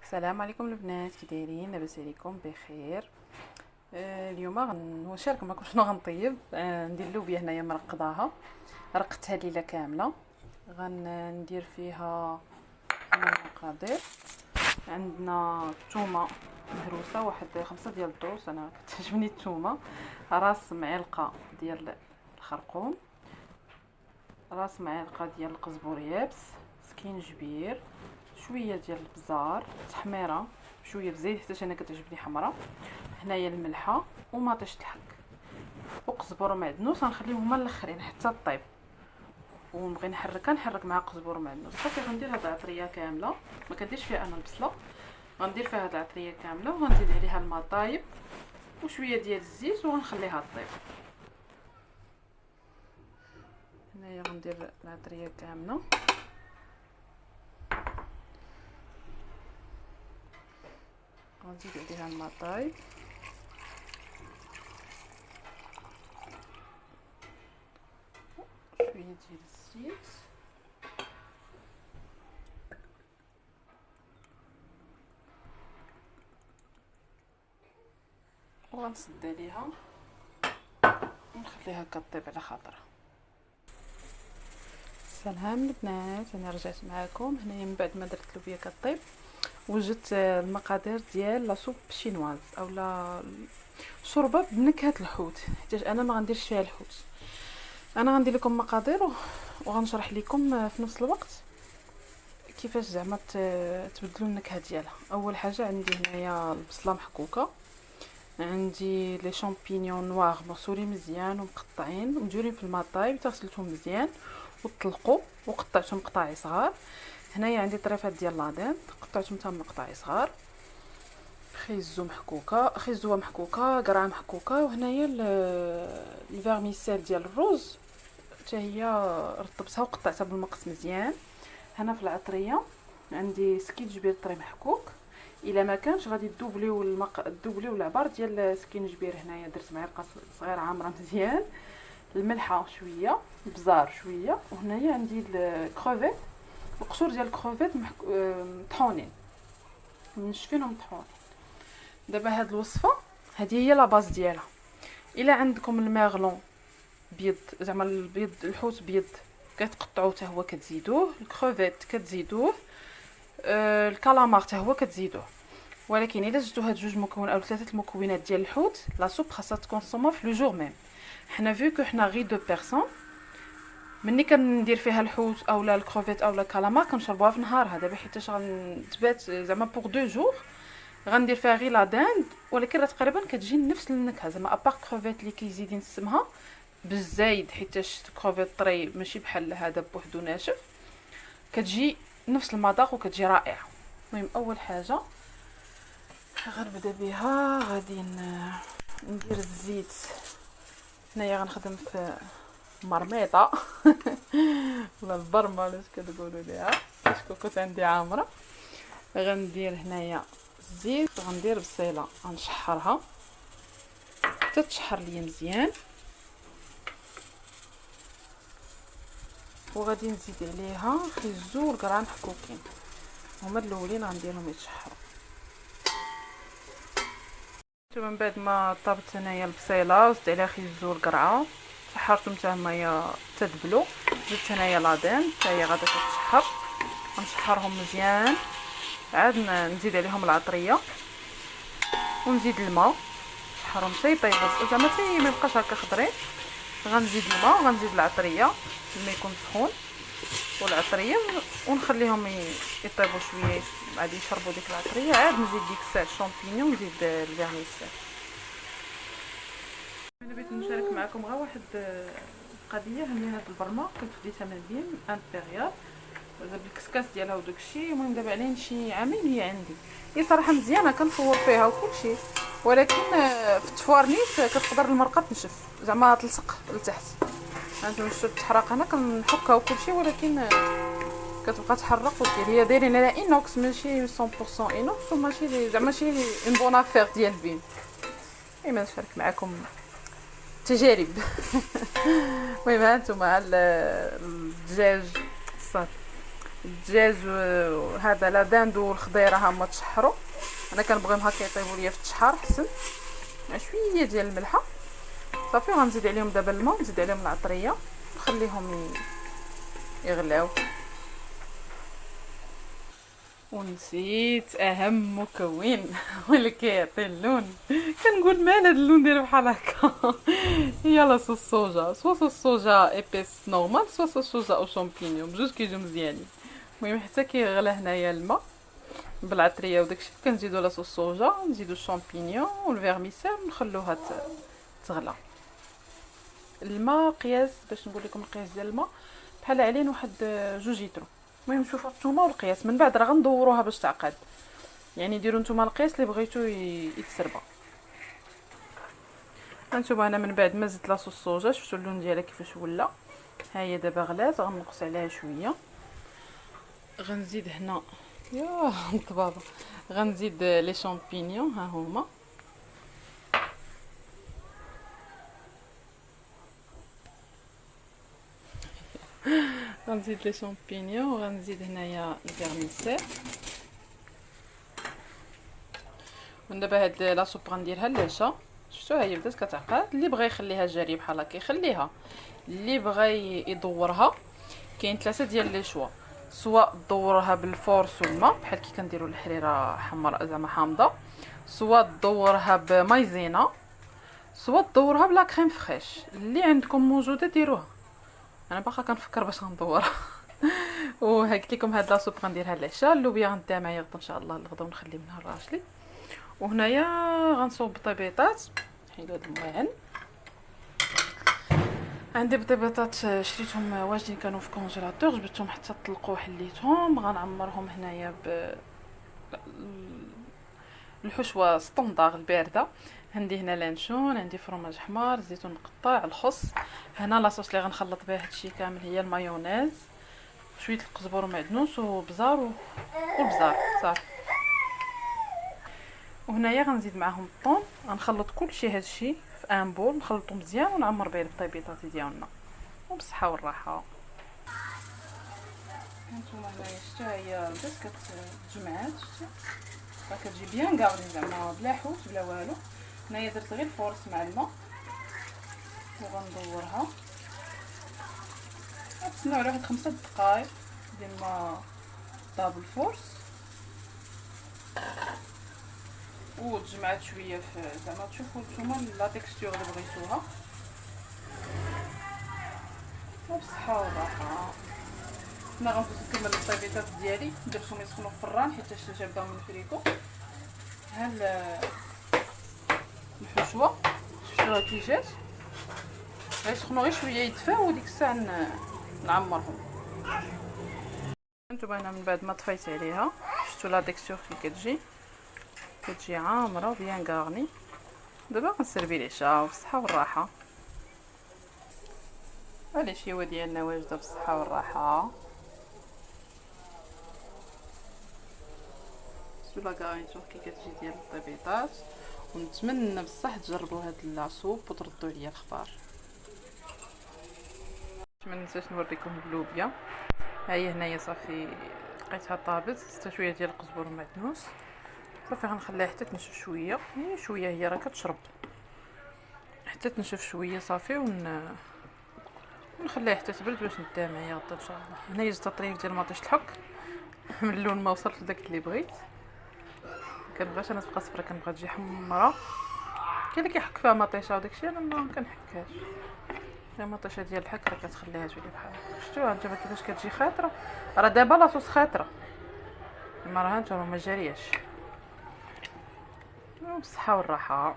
السلام عليكم البنات، كي دايرين؟ لاباس عليكم بخير. اليوم غنشارك معكم شنو غنطيب. ندير اللوبيا هنايا مرقضاها، رقتها ليله كامله. غندير فيها هنا المقادير. عندنا الثومه مهروسه، واحد 5 ديال الدروس، انا كتعجبني الثومه. راس معلقه ديال الخرقوم، راس معلقه ديال القزبور يابس، سكينجبير، شويه ديال البزار، تحميره بشويه بزيت حتى انا كتعجبني حمراء. هنايا الملحه وماطيش الحك وقزبر ومعدنوس، غنخليهم هما الاخرين حتى طيب. ونبغي نحرك مع قزبر ومعدنوس. صافي غندير هاد العطريه كامله، ما كنديرش فيها انا البصله، غندير فيها هاد العطريه كامله وغنزيد عليها الماء طايب وشويه ديال الزيت وغنخليها طيب. هنايا غندير العطريه كامله، غنزيد عليها الماء طايب شويه ديال الزيت وغنسد عليها ونخليها كطيب على خاطرها. سلام البنات، انا رجعت معاكم هنايا من بعد ما درت اللوبيا كطيب. وجدت المقادير ديال لا سوب شينواز اولا شوربه بنكهه الحوت، حيت انا ما غنديرش فيها الحوت. انا غندير لكم مقادير وغنشرح لكم في نفس الوقت كيفاش زعما تبدلوا النكهه ديالها. اول حاجه عندي هنايا البصله محكوكه، عندي لي شامبينيون نوار مغسولين مزيان ومقطعين ومديورين في الماء طايب، تغسلتهم مزيان وطلقوا وقطعتهم قطاعي صغار. هنايا عندي طريفات ديال لادين قطعتهم تما قطاعي صغار، خيزوه محكوكه، قرعه محكوكه. وهنايا الفيرميسيل ديال الروز حتى هي رطبتها وقطعتها بالمقص مزيان. هنا في العطريه عندي سكينجبير طري محكوك، الا ما كانش غادي دوبليو دوبليو العبار ديال السكينجبير. هنايا درت معلقه صغيره عامره مزيان، الملحه شويه، البزار شويه. وهنايا عندي الكروفيت، القشور ديال الكروفيت مطحونين منشفينهم مطحونين. دابا هاد الوصفه هذه هي لا باز ديالها. الا عندكم الميغلون بيض، زعما البيض الحوت بيض، كتقطعوه حتى هو كتزيدوه، الكروفيت كتزيدوه، الكالامار حتى هو كتزيدوه. ولكن الا زدتو هاد جوج مكونات او ثلاثه المكونات ديال الحوت، لا سوب خاصها تكونسوما في لو جور ميم. حنا فيكو حنا غير دو بيرسون، مني كندير فيها الحوت اولا الكروفيت اولا الكالامار كنشربوها في نهارها. دابا حيتاش غنتبات زعما بوغ دو جور غندير فيها غير لا داند، ولكن راه تقريبا كتجي نفس النكهه، زعما ابار كروفيت اللي كيزيد نسمها بالزايد حيتاش كروفيت طري ماشي بحال هذا بوحدو ناشف، كتجي نفس المذاق وكتجي رائعه. المهم اول حاجه غنبدا بها، غادي ندير الزيت. هنايا غنخدم في مرميطه ولا البرمه ولا كتقولوا ليها، كنت عندي عامره. غندير هنايا الزيت وغندير بصيله غنشحرها حتى تشحر ليا مزيان، وغادي نزيد عليها خيزو والقرع محكوكين، هما الاولين غنديرهم يتشحروا. من بعد ما طابت هنايا البصيله وزدت عليها خيزو والقرعه، شحرتهم حتى هما تدبلوا. زدت هنايا لادين حتى هي غادا تتشحر، غنشحرهم مزيان. عاد نزيد عليهم العطريه ونزيد الماء، نشحرهم حتى يطيبوا زعما حتى ما يبقاش هكا خضرين. غنزيد الماء وغنزيد العطريه، الماء يكون سخون والعطريه، ونخليهم يطيبوا شويه. عاد يشربوا ديك العطريه، عاد نزيد ديك الساعه الشامبينيون ونزيد الفيرميسيل. انا بغيت نشارك معكم غير واحد القضيه. هي هاد البرمه كنت خديتها من بين امبيريال بالكسكاس ديالها وداكشي. المهم دابا عليه شي عامين هي عندي، هي صراحه مزيانه كنصور فيها وكلشي، ولكن في التفوارنيس كتقدر المرقه تنشف زعما تلصق لتحت. انتم شفتوا تحرق هنا كنحكها وكلشي، ولكن كتبقى تحرق ودير. هي دايرين على انوكس ماشي 100% انوكس، وماشي زعما ماشي اون بون افير ديال البين. ايما نشارك معكم تجارب. المهم هانتوما الدجاج صافي الدجاج هذا لا داند والخضيره هما تشحروا. انا كنبغيهم هكا يطيبوا ليا في التشحار حسن، مع شويه ديال الملحه صافي. غنزيد عليهم دابا الماء، نزيد عليهم العطريه، نخليهم يغلاو. ونسيت اهم مكون واللي كيعطي اللون، كنقول مال هذا اللون داير بحال هكا هي لاصوص الصوجا، سوا صوص الصوجا ايبيس نورمال، سوا صوص الصوجا او شامبينيون، بجوج كيجيو مزيانين. المهم حتى كيغلى هنايا الماء بالعطريه وداكشي، كنزيدو لاصوص الصوجا، نزيدو الشامبينيون والفيرميسيل ونخلوها تغلى. الماء قياس، باش نقول لكم القياس ديال الماء، بحال علين واحد 2 لتر. المهم شوفوا نتوما والقياس، من بعد راه غندوروها باش تعقد، يعني ديروا نتوما القياس اللي بغيتو يتسربا. هانتوما انا من بعد ما زدت لاصوص الصوجا، شفتوا اللون ديالها كيفاش ولا. ها هي دابا غلات، غنقص عليها شويه. غنزيد هنا يا الطبابه، غنزيد لي شامبينيون، ها هما غنزيد لي شامبينيون، وغنزيد هنايا الفيرميسيل. ودابا هاد لا سوب غنديرها للعشاء. شفتوا هي بدات كتعقد، اللي بغى يخليها جاري بحال هكا يخليها، اللي بغى يدورها كاين 3 ديال لي شوا، سواء دورها بالفورس والماء بحال كي كنديروا الحريره حمراء زعما حامضه، سواء دورها بمايزينا، سواء دورها بلا كريم فريش، اللي عندكم موجوده ديروها. انا باقا كنفكر باش غندورها وهاك لكم هاد لاصوب غنديرها للعشاء. اللوبيا غنديها معايا غدا ان شاء الله الغدا، ونخلي منها لراجلي. وهنايا غنصوب بطيبيطات، حيدو هاد الماعن. عندي بطيبيطات شريتهم واجدين كانوا في كونجيلاتور، جبتهم حتى طلقوا حليتهم. غنعمرهم هنايا الحشوه ستوندار البارده. عندي هنا لانشون، عندي فرماج حمار، زيتون مقطع، الخس. هنا لاصوص اللي غنخلط بها هادشي كامل هي المايونيز، شويه القزبر ومعدنوس وبزار والبزار صافي. وهنايا غنزيد معاهم الطون. غنخلط كلشي هادشي في ان بول، نخلطو مزيان ونعمر به البطيبيطات ديالنا. وبالصحه والراحه. هانتوما هنايا شتو هي بدات كتجمعات، شتو راه كتجي بيان كاغلي زعما بلا حوت بلا والو. هنايا درت غير الفورس مع الماء وغندورها. غنتسناو على واحد 5 دقائق ديال ما طاب الفورس، وتجمعات شويه في زعما تشوفوا نتوما لا تيكستور اللي بغيتوها. وبصحه والراحه. انا غنفوز نكمل الطيبيطات ديالي، درتهم يسخنوا في الفران حيت جابهم من الفريكو. ها الحشوه شفتوها كي جات، غيسخنوا غير شويه يدفاو وديك الساعه نعمرهم. هانتوما انا من بعد ما طفيت عليها، شفتوا لا تيكستور كي كتجي عامره بيان غارني. دابا غنسربي العشاء بالصحه والراحه. العشيوه ديالنا واجده بالصحه والراحه. شفتوا لا غارنيتور كي كتجي ديال الطبيطات. ونتمنى بصح تجربوا هاد لاصوب وتردوا عليا الخبار. ما ننساش نوريكم اللوبيا، ها هي هنايا صافي لقيتها طابت. حتى شويه ديال القزبر ومعدنوس صافي. غنخليها حتى تنشف شويه، هي شويه هي راه كتشرب، حتى تنشف شويه صافي. ونخليها حتى تبرد باش نديها معايا غدا ان شاء الله. هنايا جبت طريف ديال مطيش الحك من اللون ما وصلت لداك اللي بغيت. كنبغيش انا تبقى صفرا، كنبغيها تجي حمراء. كاين اللي كيحك فيها مطيشه وداكشي، انا ما كنحكهاش. المطيشه ديال الحك راه كتخليها تولي بحال هكا. شفتوها نتوما كيفاش كتجي خاطره، راه دابا لاصوص خاطره، اما راه هانتوما ما جارياش. بالصحه والراحه.